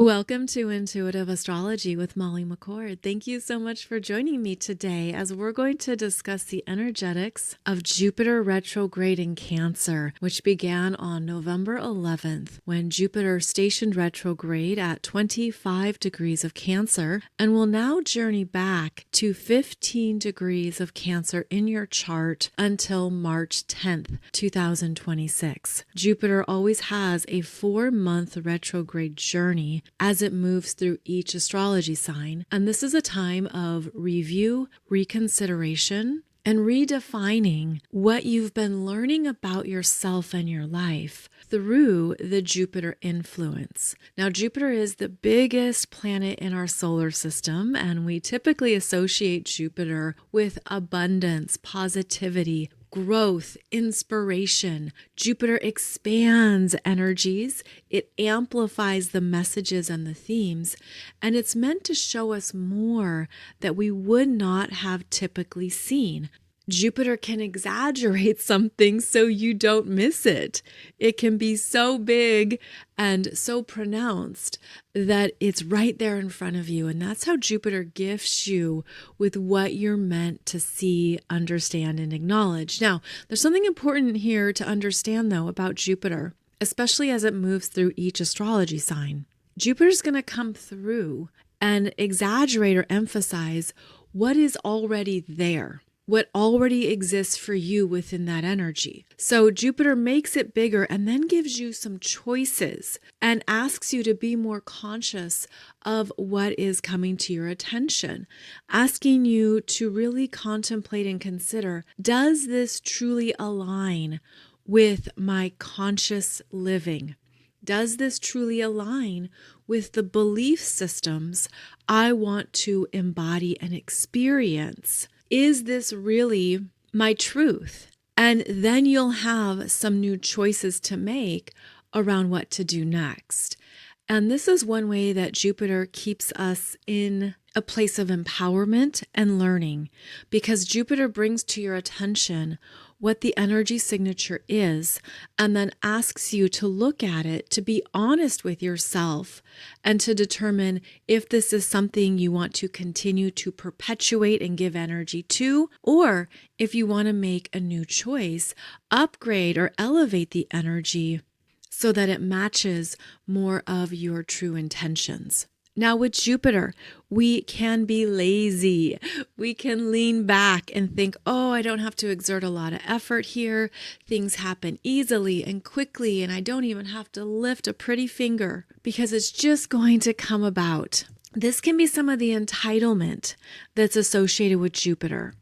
Welcome to Intuitive Astrology with Molly McCord. Thank you so much for joining me today as we're going to discuss the energetics of Jupiter retrograde in Cancer, which began on November 11th when Jupiter stationed retrograde at 25 degrees of Cancer and will now journey back to 15 degrees of Cancer in your chart until March 10th, 2026. Jupiter always has a 4-month retrograde journey as it moves through each astrology sign. And this is a time of review, reconsideration, and redefining what you've been learning about yourself and your life through the Jupiter influence. Now, Jupiter is the biggest planet in our solar system, and we typically associate Jupiter with abundance, positivity, growth, inspiration. Jupiter expands energies, it amplifies the messages and the themes, and it's meant to show us more that we would not have typically seen. Jupiter can exaggerate something so you don't miss it. It can be so big and so pronounced that it's right there in front of you. And that's how Jupiter gifts you with what you're meant to see, understand, and acknowledge. Now, there's something important here to understand, though, about Jupiter, especially as it moves through each astrology sign. Jupiter's going to come through and exaggerate or emphasize what is already there, what already exists for you within that energy. So Jupiter makes it bigger and then gives you some choices and asks you to be more conscious of what is coming to your attention, asking you to really contemplate and consider, does this truly align with my conscious living? Does this truly align with the belief systems I want to embody and experience? Is this really my truth? And then you'll have some new choices to make around what to do next. And this is one way that Jupiter keeps us in a place of empowerment and learning, because Jupiter brings to your attention what the energy signature is, and then asks you to look at it, to be honest with yourself, and to determine if this is something you want to continue to perpetuate and give energy to, or if you want to make a new choice, upgrade or elevate the energy so that it matches more of your true intentions. Now with Jupiter, we can be lazy. We can lean back and think, oh, I don't have to exert a lot of effort here. Things happen easily and quickly, and I don't even have to lift a pretty finger because it's just going to come about. This can be some of the entitlement that's associated with Jupiter.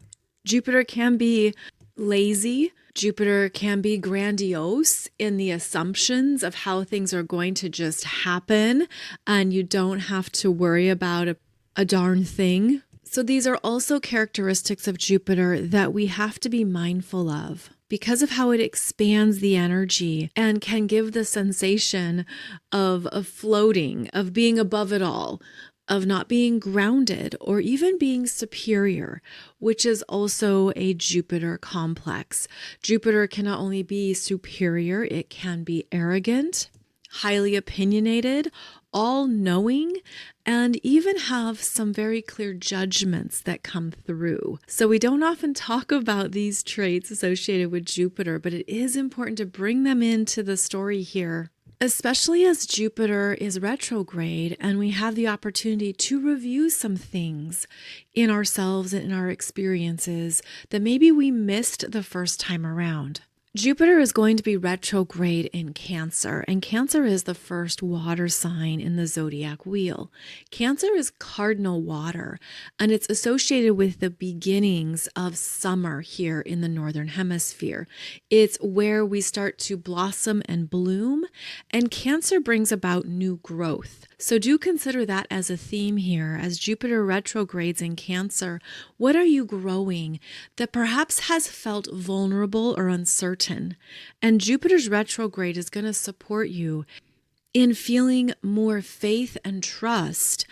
Jupiter can be lazy. Jupiter can be grandiose in the assumptions of how things are going to just happen, and you don't have to worry about a darn thing. So these are also characteristics of Jupiter that we have to be mindful of because of how it expands the energy and can give the sensation of floating, of being above it all, of not being grounded or even being superior, which is also a Jupiter complex. Jupiter can not only be superior, it can be arrogant, highly opinionated, all-knowing, and even have some very clear judgments that come through. So we don't often talk about these traits associated with Jupiter, but it is important to bring them into the story here, especially as Jupiter is retrograde and we have the opportunity to review some things in ourselves and in our experiences that maybe we missed the first time around. Jupiter is going to be retrograde in Cancer, and Cancer is the first water sign in the zodiac wheel. Cancer is cardinal water, and it's associated with the beginnings of summer here in the Northern Hemisphere. It's where we start to blossom and bloom, and Cancer brings about new growth. So do consider that as a theme here. As Jupiter retrogrades in Cancer, what are you growing that perhaps has felt vulnerable or uncertain? And Jupiter's retrograde is going to support you in feeling more faith and trust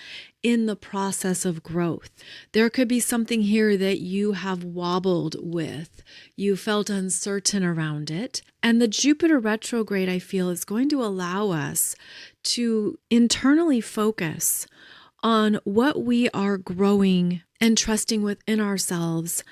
in the process of growth. There could be something here that you have wobbled with. You felt uncertain around it. And the Jupiter retrograde, I feel, is going to allow us to internally focus on what we are growing and trusting within ourselves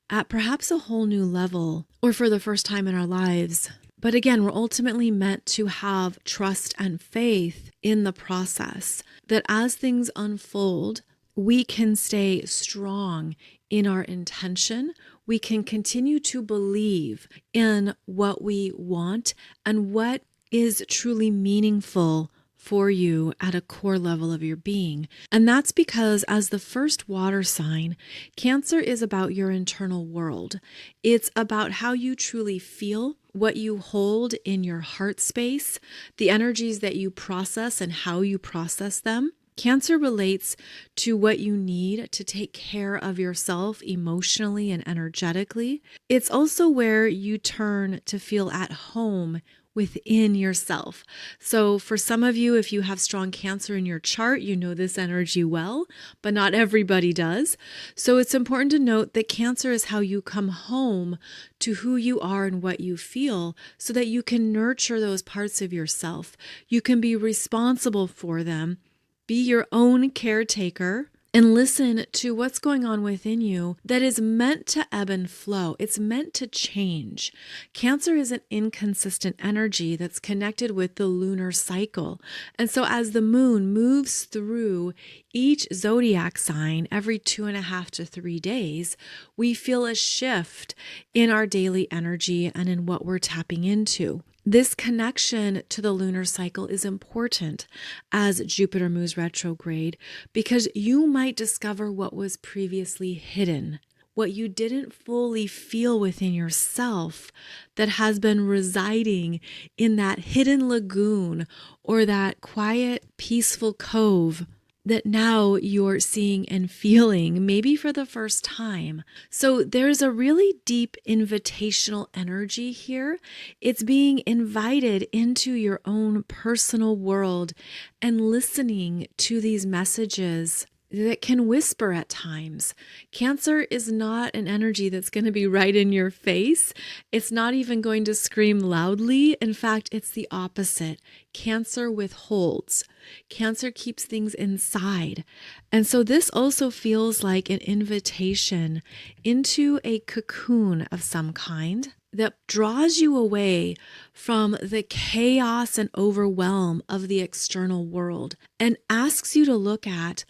at perhaps a whole new level or for the first time in our lives. But again, we're ultimately meant to have trust and faith in the process, that as things unfold, we can stay strong in our intention. We can continue to believe in what we want and what is truly meaningful for you at a core level of your being. And that's because as the first water sign, Cancer is about your internal world. It's about how you truly feel, what you hold in your heart space, the energies that you process and how you process them. Cancer relates to what you need to take care of yourself emotionally and energetically. It's also where you turn to feel at home within yourself. So for some of you, if you have strong Cancer in your chart, you know this energy well, but not everybody does. So it's important to note that Cancer is how you come home to who you are and what you feel so that you can nurture those parts of yourself. You can be responsible for them, be your own caretaker, and listen to what's going on within you that is meant to ebb and flow. It's meant to change. Cancer is an inconsistent energy that's connected with the lunar cycle. And so as the moon moves through each zodiac sign every 2.5 to 3 days, we feel a shift in our daily energy and in what we're tapping into. This connection to the lunar cycle is important as Jupiter moves retrograde because you might discover what was previously hidden, what you didn't fully feel within yourself that has been residing in that hidden lagoon or that quiet, peaceful cove that now you're seeing and feeling, maybe for the first time. So there's a really deep invitational energy here. It's being invited into your own personal world and listening to these messages that can whisper at times. Cancer is not an energy that's going to be right in your face. It's not even going to scream loudly. In fact, it's the opposite. Cancer withholds. Cancer keeps things inside. And so this also feels like an invitation into a cocoon of some kind that draws you away from the chaos and overwhelm of the external world and asks you to look at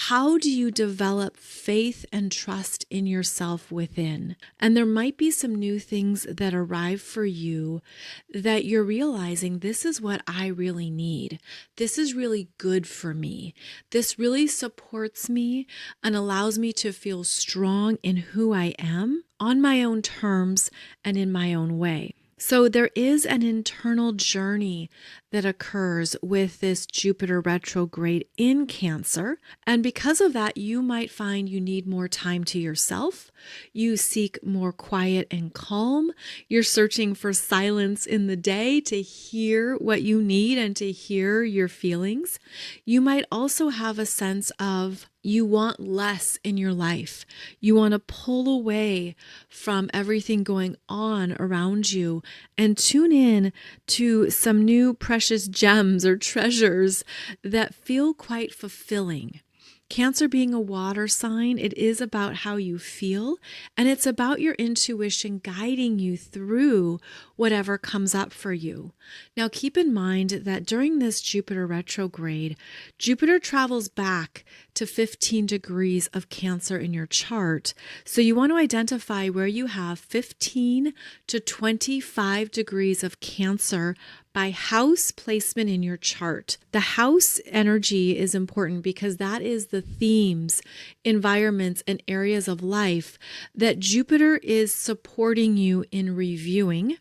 how do you develop faith and trust in yourself within? And there might be some new things that arrive for you that you're realizing this is what I really need. This is really good for me. This really supports me and allows me to feel strong in who I am on my own terms and in my own way. So there is an internal journey that occurs with this Jupiter retrograde in Cancer. And because of that, you might find you need more time to yourself. You seek more quiet and calm. You're searching for silence in the day to hear what you need and to hear your feelings. You might also have a sense of you want less in your life. You want to pull away from everything going on around you and tune in to some new precious gems or treasures that feel quite fulfilling. Cancer being a water sign, it is about how you feel, and it's about your intuition guiding you through whatever comes up for you. Now, keep in mind that during this Jupiter retrograde, Jupiter travels back to 15 degrees of Cancer in your chart. So you want to identify where you have 15 to 25 degrees of Cancer by house placement in your chart. The house energy is important because that is the themes, environments, and areas of life that Jupiter is supporting you in reviewing.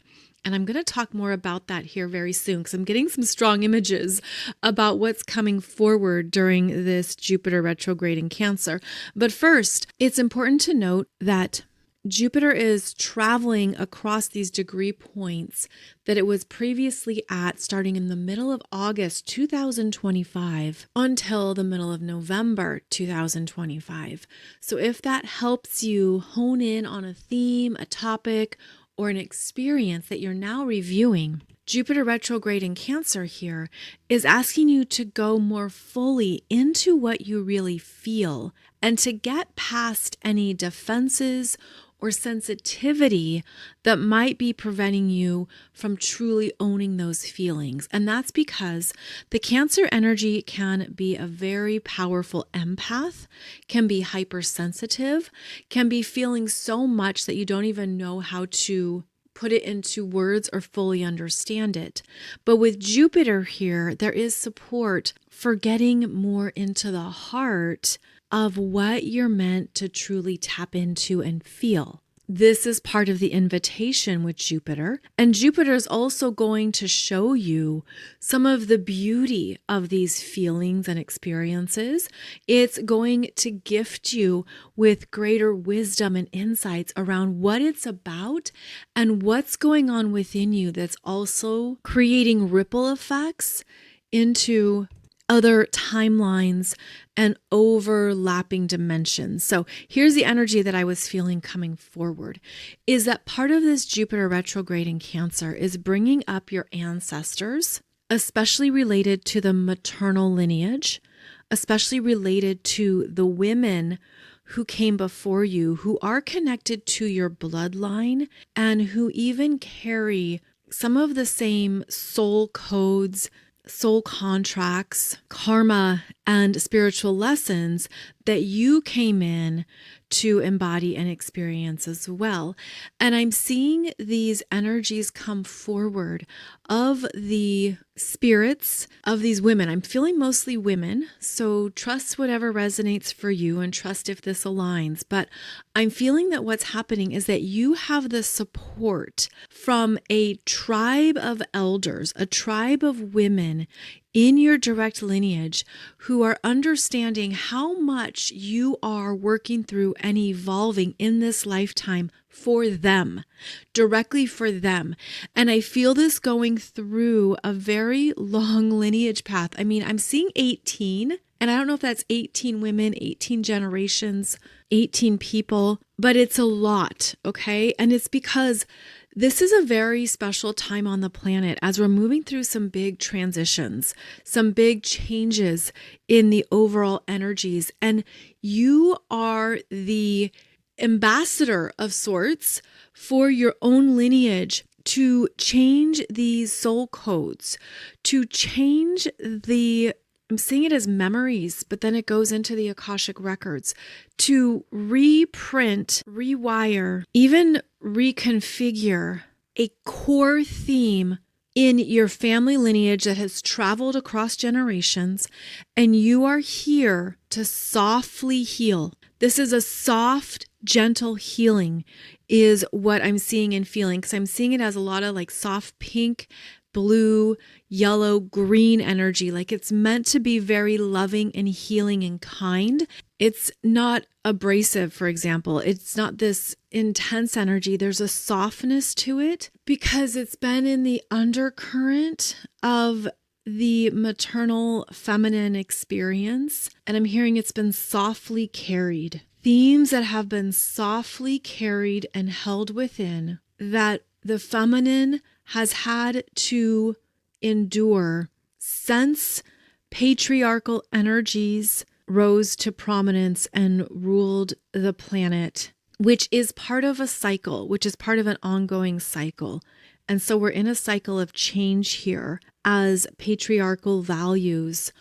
And I'm going to talk more about that here very soon because I'm getting some strong images about what's coming forward during this Jupiter retrograde in Cancer. But first, it's important to note that Jupiter is traveling across these degree points that it was previously at starting in the middle of August 2025 until the middle of November 2025. So if that helps you hone in on a theme, a topic, or an experience that you're now reviewing, Jupiter retrograde in Cancer here is asking you to go more fully into what you really feel and to get past any defenses or sensitivity that might be preventing you from truly owning those feelings. And that's because the Cancer energy can be a very powerful empath, can be hypersensitive, can be feeling so much that you don't even know how to put it into words or fully understand it. But with Jupiter here, there is support for getting more into the heart of what you're meant to truly tap into and feel. This is part of the invitation with Jupiter. And Jupiter is also going to show you some of the beauty of these feelings and experiences. It's going to gift you with greater wisdom and insights around what it's about and what's going on within you that's also creating ripple effects into other timelines and overlapping dimensions. So here's the energy that I was feeling coming forward, is that part of this Jupiter retrograde in Cancer is bringing up your ancestors, especially related to the maternal lineage, especially related to the women who came before you, who are connected to your bloodline and who even carry some of the same soul codes, soul contracts, karma, and spiritual lessons that you came in to embody and experience as well. And I'm seeing these energies come forward of the spirits of these women. I'm feeling mostly women, so trust whatever resonates for you and trust if this aligns. But I'm feeling that what's happening is that you have the support from a tribe of elders, a tribe of women in your direct lineage who are understanding how much you are working through and evolving in this lifetime for them, directly for them. And I feel this going through a very long lineage path. I mean, I'm seeing 18, and I don't know if that's 18 women, 18 generations, 18 people, but it's a lot, okay? And it's because this is a very special time on the planet as we're moving through some big transitions, some big changes in the overall energies. And you are the ambassador of sorts for your own lineage to change these soul codes, to change I'm seeing it as memories, but then it goes into the Akashic records, to reprint, rewire, even reconfigure a core theme in your family lineage that has traveled across generations, and you are here to softly heal. This is a soft, gentle healing is what I'm seeing and feeling, because I'm seeing it as a lot of like soft pink, blue, yellow, green energy. Like it's meant to be very loving and healing and kind. It's not abrasive, for example. It's not this intense energy. There's a softness to it because it's been in the undercurrent of the maternal feminine experience. And I'm hearing it's been softly carried. Themes that have been softly carried and held within that the feminine has had to endure since patriarchal energies rose to prominence and ruled the planet, which is part of a cycle, which is part of an ongoing cycle. And so we're in a cycle of change here as patriarchal values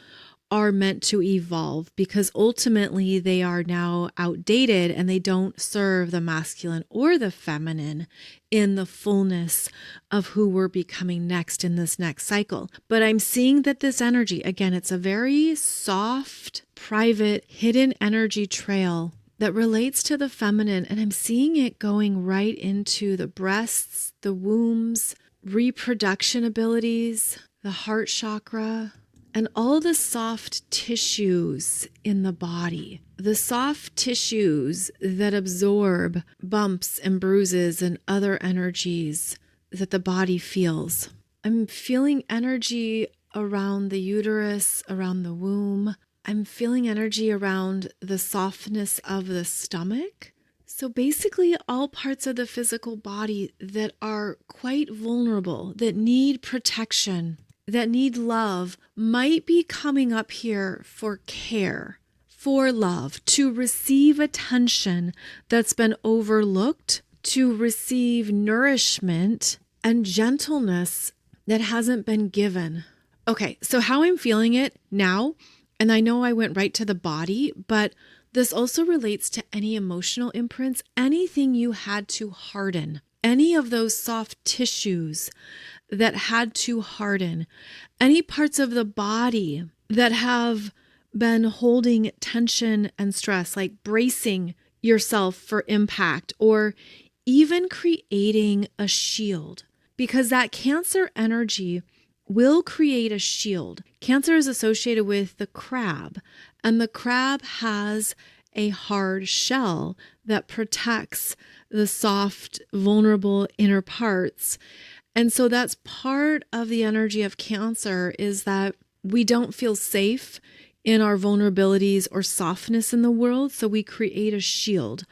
are meant to evolve, because ultimately they are now outdated and they don't serve the masculine or the feminine in the fullness of who we're becoming next in this next cycle. But I'm seeing that this energy, again, it's a very soft, private, hidden energy trail that relates to the feminine. And I'm seeing it going right into the breasts, the wombs, reproduction abilities, the heart chakra, and all the soft tissues in the body. the soft tissues that absorb bumps and bruises and other energies that the body feels. I'm feeling energy around the uterus, around the womb. I'm feeling energy around the softness of the stomach. So basically all parts of the physical body that are quite vulnerable, that need protection, that need love, might be coming up here for care, for love, to receive attention that's been overlooked, to receive nourishment and gentleness that hasn't been given. Okay, so how I'm feeling it now, and I know I went right to the body, but this also relates to any emotional imprints, anything you had to harden, any of those soft tissues that had to harden, any parts of the body that have been holding tension and stress, like bracing yourself for impact or even creating a shield, because that Cancer energy will create a shield. Cancer is associated with the crab, and the crab has a hard shell that protects the soft, vulnerable inner parts. And so that's part of the energy of Cancer, is that we don't feel safe in our vulnerabilities or softness in the world, so we create a shield,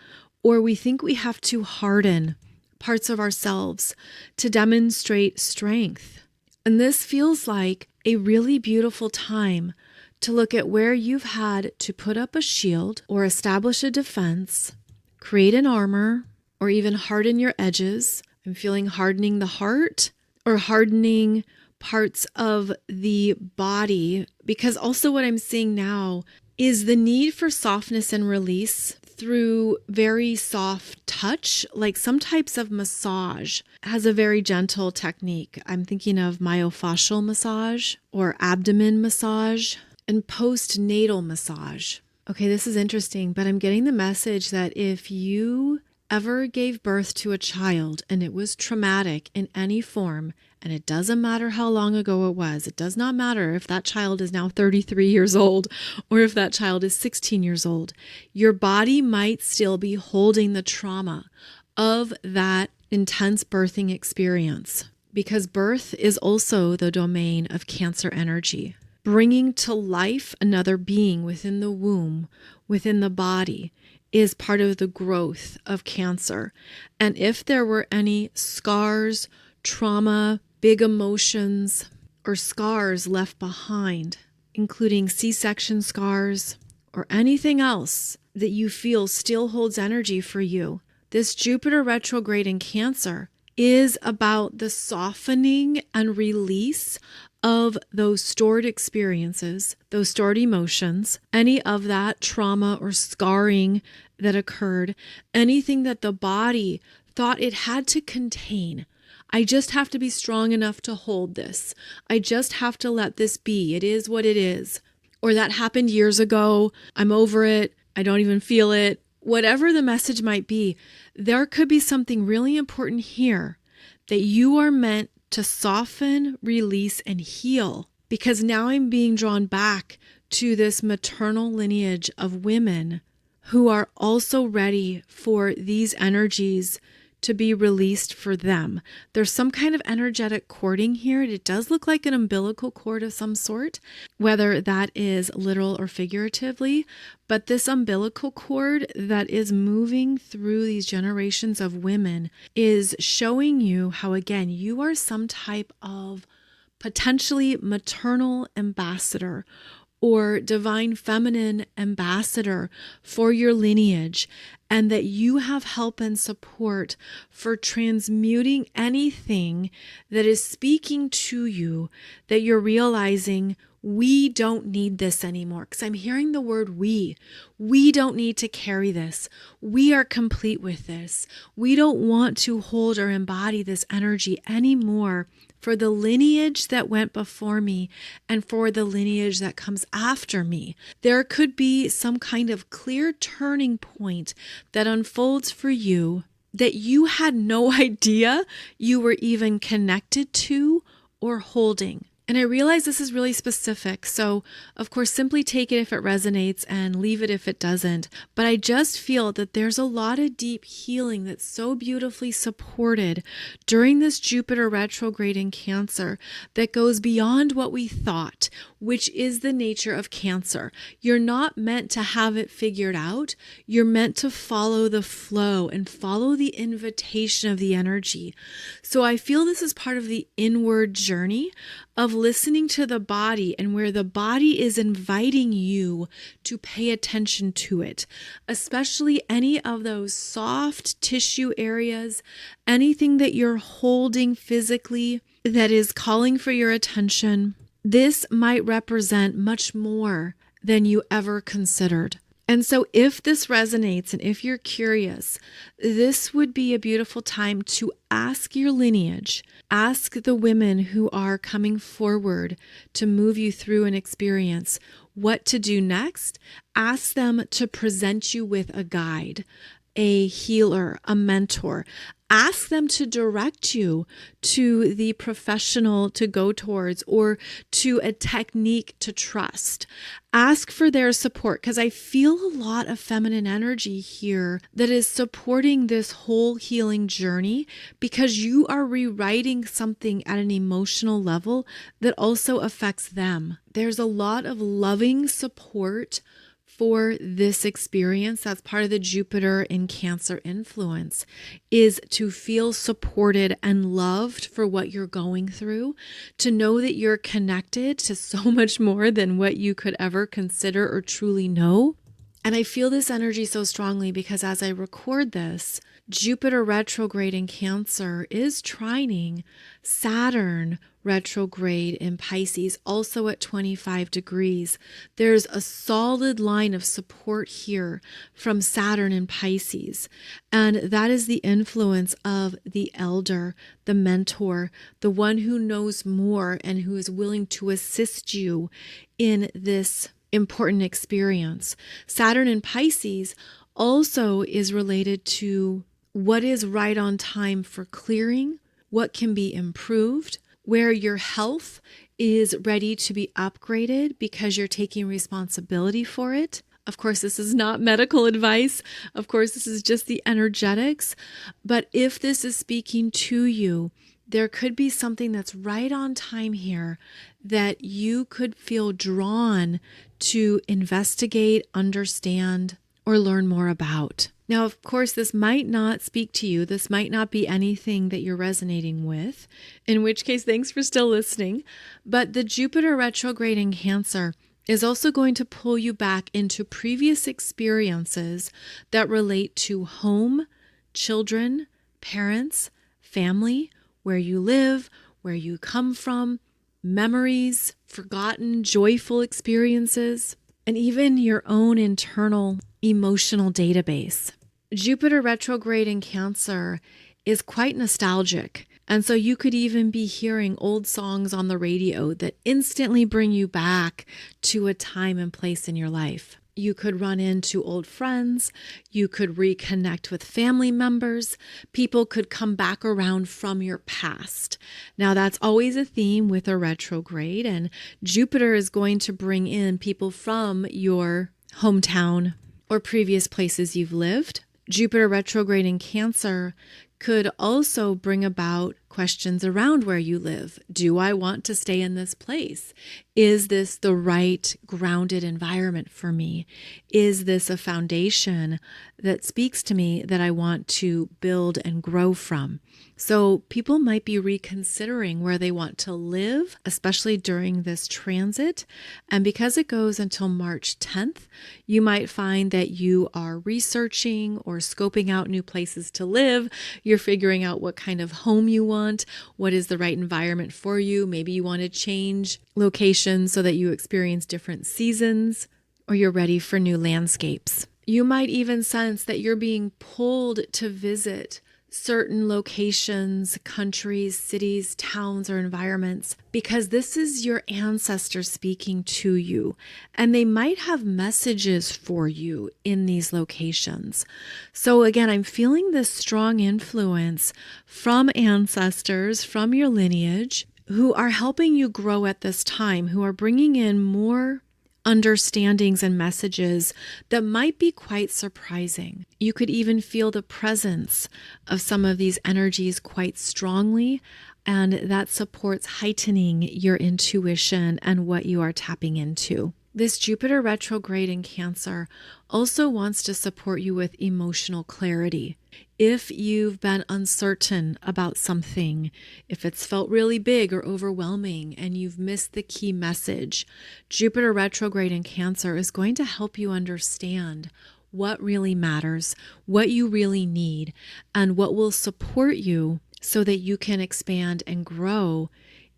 or we think we have to harden parts of ourselves to demonstrate strength. And this feels like a really beautiful time to look at where you've had to put up a shield or establish a defense, create an armor, or even harden your edges. I'm feeling hardening the heart or hardening parts of the body, because also what I'm seeing now is the need for softness and release through very soft touch. Like some types of massage has a very gentle technique. I'm thinking of myofascial massage or abdomen massage and postnatal massage. Okay, this is interesting, but I'm getting the message that if you ever gave birth to a child and it was traumatic in any form, and it doesn't matter how long ago it was, it does not matter if that child is now 33 years old or if that child is 16 years old, your body might still be holding the trauma of that intense birthing experience, because birth is also the domain of Cancer energy. Bringing to life another being within the womb, within the body, is part of the growth of Cancer. And if there were any scars, trauma, big emotions, or scars left behind, including C-section scars or anything else that you feel still holds energy for you, this Jupiter retrograde in Cancer is about the softening and release of those stored experiences, those stored emotions, any of that trauma or scarring that occurred, anything that the body thought it had to contain. I just have to be strong enough to hold this. I just have to let this be. It is what it is. Or that happened years ago. I'm over it. I don't even feel it. Whatever the message might be, there could be something really important here that you are meant to soften, release, and heal. Because now I'm being drawn back to this maternal lineage of women who are also ready for these energies to be released for them. There's some kind of energetic cording here. It does look like an umbilical cord of some sort, whether that is literal or figuratively, but this umbilical cord that is moving through these generations of women is showing you how, again, you are some type of potentially maternal ambassador or divine feminine ambassador for your lineage, and that you have help and support for transmuting anything that is speaking to you that you're realizing we don't need this anymore. Because I'm hearing the word we. We don't need to carry this. We are complete with this. We don't want to hold or embody this energy anymore for the lineage that went before me and for the lineage that comes after me. There could be some kind of clear turning point that unfolds for you that you had no idea you were even connected to or holding. And I realize this is really specific. So, of course, simply take it if it resonates and leave it if it doesn't. But I just feel that there's a lot of deep healing that's so beautifully supported during this Jupiter retrograde in Cancer that goes beyond what we thought, which is the nature of Cancer. You're not meant to have it figured out. You're meant to follow the flow and follow the invitation of the energy. So I feel this is part of the inward journey of listening to the body and where the body is inviting you to pay attention to it, especially any of those soft tissue areas, anything that you're holding physically that is calling for your attention. This might represent much more than you ever considered. And so if this resonates and if you're curious, this would be a beautiful time to ask your lineage, ask the women who are coming forward to move you through an experience what to do next. Ask them to present you with a guide, a healer, a mentor. Ask them to direct you to the professional to go towards or to a technique to trust. Ask for their support because I feel a lot of feminine energy here that is supporting this whole healing journey because you are rewriting something at an emotional level that also affects them. There's a lot of loving support for this experience. That's part of the Jupiter in Cancer influence, is to feel supported and loved for what you're going through, to know that you're connected to so much more than what you could ever consider or truly know. And I feel this energy so strongly because as I record this, Jupiter retrograde in Cancer is trining Saturn retrograde in Pisces, also at 25 degrees. There's a solid line of support here from Saturn in Pisces. And that is the influence of the elder, the mentor, the one who knows more and who is willing to assist you in this important experience. Saturn in Pisces also is related to what is right on time for clearing, what can be improved, where your health is ready to be upgraded because you're taking responsibility for it. Of course, this is not medical advice. Of course, this is just the energetics. But if this is speaking to you, there could be something that's right on time here that you could feel drawn to investigate, understand, or learn more about. Now, of course, this might not speak to you. This might not be anything that you're resonating with, in which case, thanks for still listening. But the Jupiter retrograde in Cancer is also going to pull you back into previous experiences that relate to home, children, parents, family, where you live, where you come from, memories, forgotten, joyful experiences, and even your own internal emotional database. Jupiter retrograde in Cancer is quite nostalgic. And so you could even be hearing old songs on the radio that instantly bring you back to a time and place in your life. You could run into old friends. You could reconnect with family members. People could come back around from your past. Now, that's always a theme with a retrograde, and Jupiter is going to bring in people from your hometown or previous places you've lived. Jupiter retrograde in Cancer could also bring about questions around where you live. Do I want to stay in this place? Is this the right grounded environment for me? Is this a foundation that speaks to me that I want to build and grow from? So people might be reconsidering where they want to live, especially during this transit. And because it goes until March 10th, you might find that you are researching or scoping out new places to live. You're figuring out what kind of home you want, what is the right environment for you. Maybe you want to change locations so that you experience different seasons, or you're ready for new landscapes. You might even sense that you're being pulled to visit certain locations, countries, cities, towns, or environments, because this is your ancestors speaking to you, and they might have messages for you in these locations. So again, I'm feeling this strong influence from ancestors, from your lineage, who are helping you grow at this time, who are bringing in more understandings and messages that might be quite surprising. You could even feel the presence of some of these energies quite strongly, and that supports heightening your intuition and what you are tapping into. This Jupiter retrograde in Cancer also wants to support you with emotional clarity. If you've been uncertain about something, if it's felt really big or overwhelming and you've missed the key message, Jupiter retrograde in Cancer is going to help you understand what really matters, what you really need, and what will support you so that you can expand and grow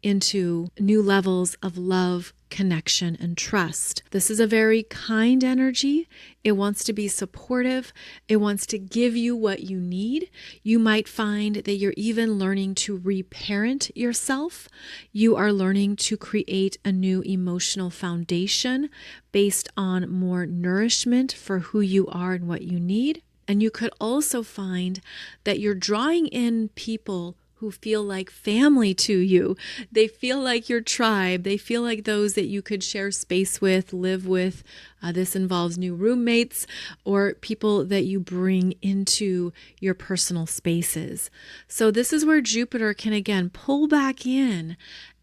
into new levels of love, connection, and trust. This is a very kind energy. It wants to be supportive. It wants to give you what you need. You might find that you're even learning to reparent yourself. You are learning to create a new emotional foundation based on more nourishment for who you are and what you need. And you could also find that you're drawing in people who feel like family to you. They feel like your tribe. They feel like those that you could share space with, live with. This involves new roommates or people that you bring into your personal spaces. So this is where Jupiter can again pull back in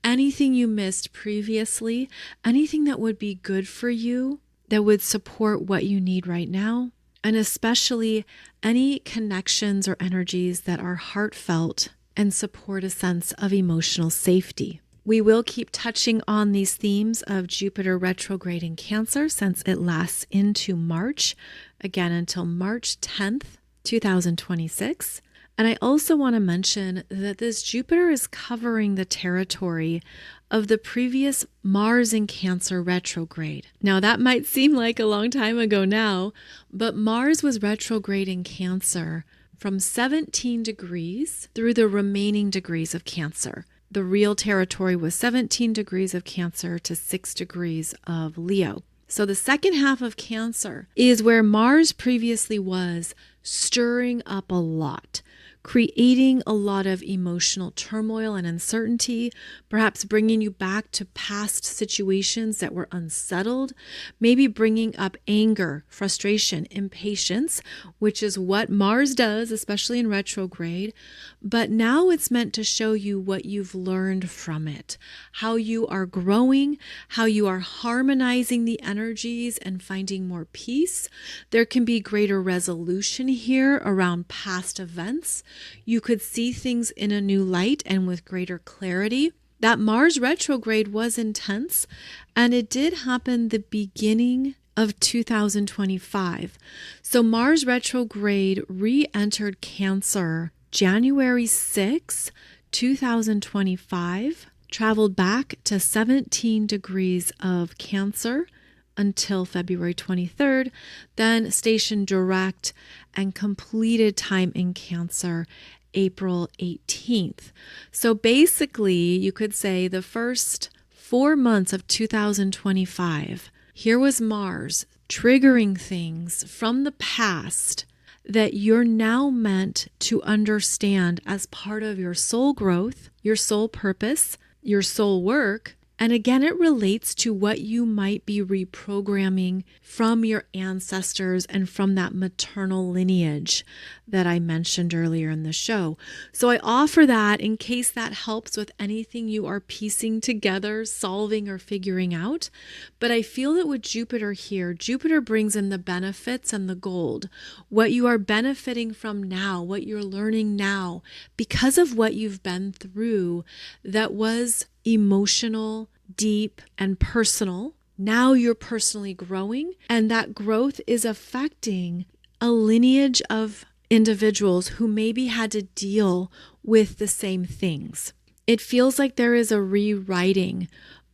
anything you missed previously, anything that would be good for you, that would support what you need right now, and especially any connections or energies that are heartfelt and support a sense of emotional safety. We will keep touching on these themes of Jupiter retrograde in Cancer since it lasts into March, again until March 10th, 2026. And I also want to mention that this Jupiter is covering the territory of the previous Mars in Cancer retrograde. Now, that might seem like a long time ago now, but Mars was retrograde in Cancer from 17 degrees through the remaining degrees of Cancer. The real territory was 17 degrees of Cancer to 6 degrees of Leo. So the second half of Cancer is where Mars previously was, stirring up a lot, creating a lot of emotional turmoil and uncertainty, perhaps bringing you back to past situations that were unsettled, maybe bringing up anger, frustration, impatience, which is what Mars does, especially in retrograde. But now it's meant to show you what you've learned from it, how you are growing, how you are harmonizing the energies and finding more peace. There can be greater resolution here around past events. You could see things in a new light and with greater clarity. That Mars retrograde was intense, and it did happen the beginning of 2025. So Mars retrograde re-entered Cancer January 6, 2025, traveled back to 17 degrees of Cancer until February 23rd, then stationed direct and completed time in Cancer April 18th. So basically, you could say the first 4 months of 2025, here was Mars triggering things from the past that you're now meant to understand as part of your soul growth, your soul purpose, your soul work. And again, it relates to what you might be reprogramming from your ancestors and from that maternal lineage that I mentioned earlier in the show. So I offer that in case that helps with anything you are piecing together, solving, or figuring out. But I feel that with Jupiter here, Jupiter brings in the benefits and the gold, what you are benefiting from now, what you're learning now, because of what you've been through that was emotional, deep, and personal. Now you're personally growing, and that growth is affecting a lineage of individuals who maybe had to deal with the same things. It feels like there is a rewriting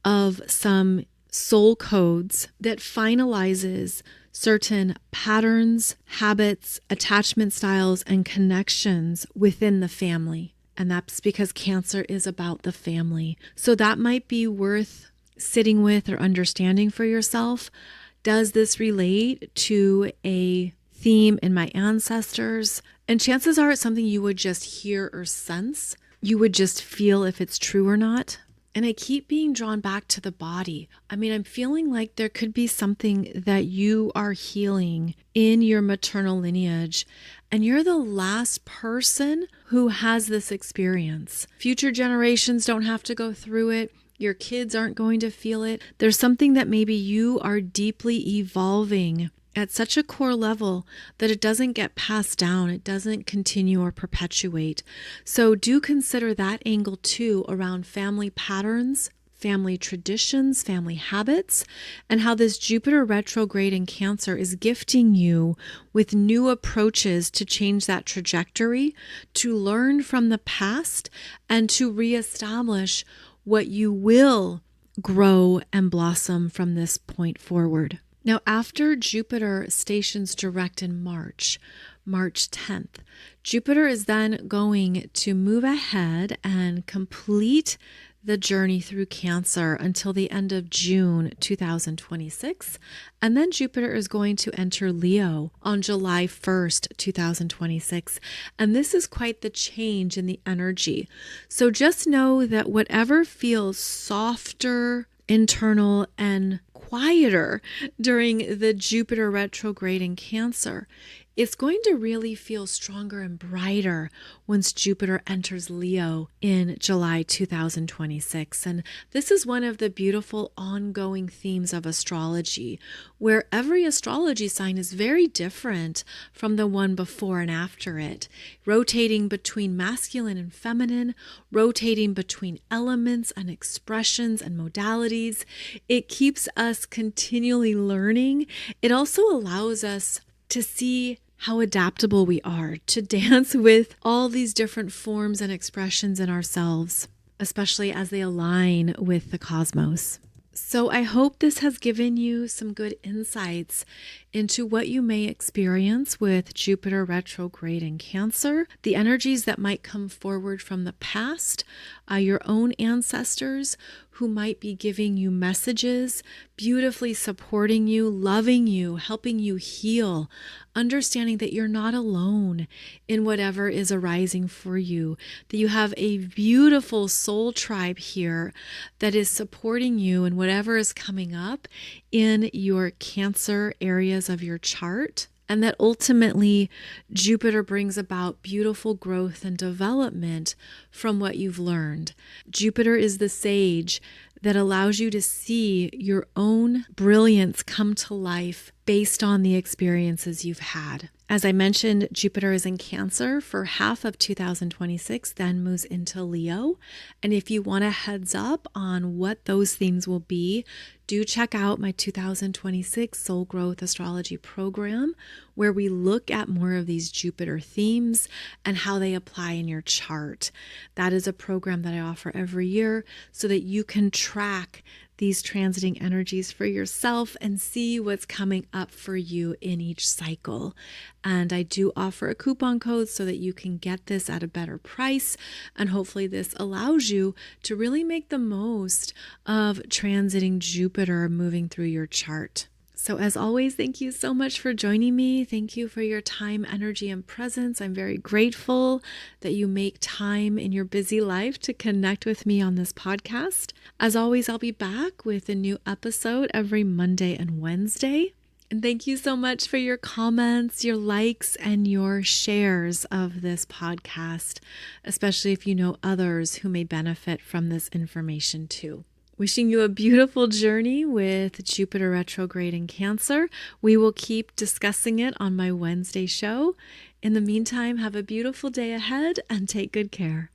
of some soul codes that finalizes certain patterns, habits, attachment styles, and connections within the family. And that's because Cancer is about the family. So that might be worth sitting with or understanding for yourself. Does this relate to a theme in my ancestors? And chances are it's something you would just hear or sense. you would just feel if it's true or not. And I keep being drawn back to the body. I mean, I'm feeling like there could be something that you are healing in your maternal lineage, and you're the last person who has this experience. Future generations don't have to go through it. Your kids aren't going to feel it. There's something that maybe you are deeply evolving at such a core level that it doesn't get passed down, it doesn't continue or perpetuate. So do consider that angle too around family patterns, family traditions, family habits, and how this Jupiter retrograde in Cancer is gifting you with new approaches to change that trajectory, to learn from the past, and to reestablish what you will grow and blossom from this point forward. Now, after Jupiter stations direct in March 10th, Jupiter is then going to move ahead and complete the journey through Cancer until the end of June 2026. And then Jupiter is going to enter Leo on July 1st, 2026. And this is quite the change in the energy. So just know that whatever feels softer, internal, and quieter during the Jupiter retrograde in Cancer, it's going to really feel stronger and brighter once Jupiter enters Leo in July 2026. And this is one of the beautiful ongoing themes of astrology, where every astrology sign is very different from the one before and after it, rotating between masculine and feminine, rotating between elements and expressions and modalities. It keeps us continually learning. It also allows us to see how adaptable we are, to dance with all these different forms and expressions in ourselves, especially as they align with the cosmos. So I hope this has given you some good insights into what you may experience with Jupiter retrograde in Cancer, the energies that might come forward from the past, your own ancestors who might be giving you messages, beautifully supporting you, loving you, helping you heal, understanding that you're not alone in whatever is arising for you, that you have a beautiful soul tribe here that is supporting you in whatever is coming up in your Cancer areas of your chart. And that ultimately Jupiter brings about beautiful growth and development from what you've learned. Jupiter is the sage that allows you to see your own brilliance come to life based on the experiences you've had. As I mentioned, Jupiter is in Cancer for half of 2026, then moves into Leo. And if you want a heads up on what those themes will be, do check out my 2026 Soul Growth Astrology program, where we look at more of these Jupiter themes and how they apply in your chart. That is a program that I offer every year so that you can track these transiting energies for yourself and see what's coming up for you in each cycle. And I do offer a coupon code so that you can get this at a better price. And hopefully this allows you to really make the most of transiting Jupiter moving through your chart. So as always, thank you so much for joining me. Thank you for your time, energy, and presence. I'm very grateful that you make time in your busy life to connect with me on this podcast. As always, I'll be back with a new episode every Monday and Wednesday. And thank you so much for your comments, your likes, and your shares of this podcast, especially if you know others who may benefit from this information too. Wishing you a beautiful journey with Jupiter retrograde in Cancer. We will keep discussing it on my Wednesday show. In the meantime, have a beautiful day ahead and take good care.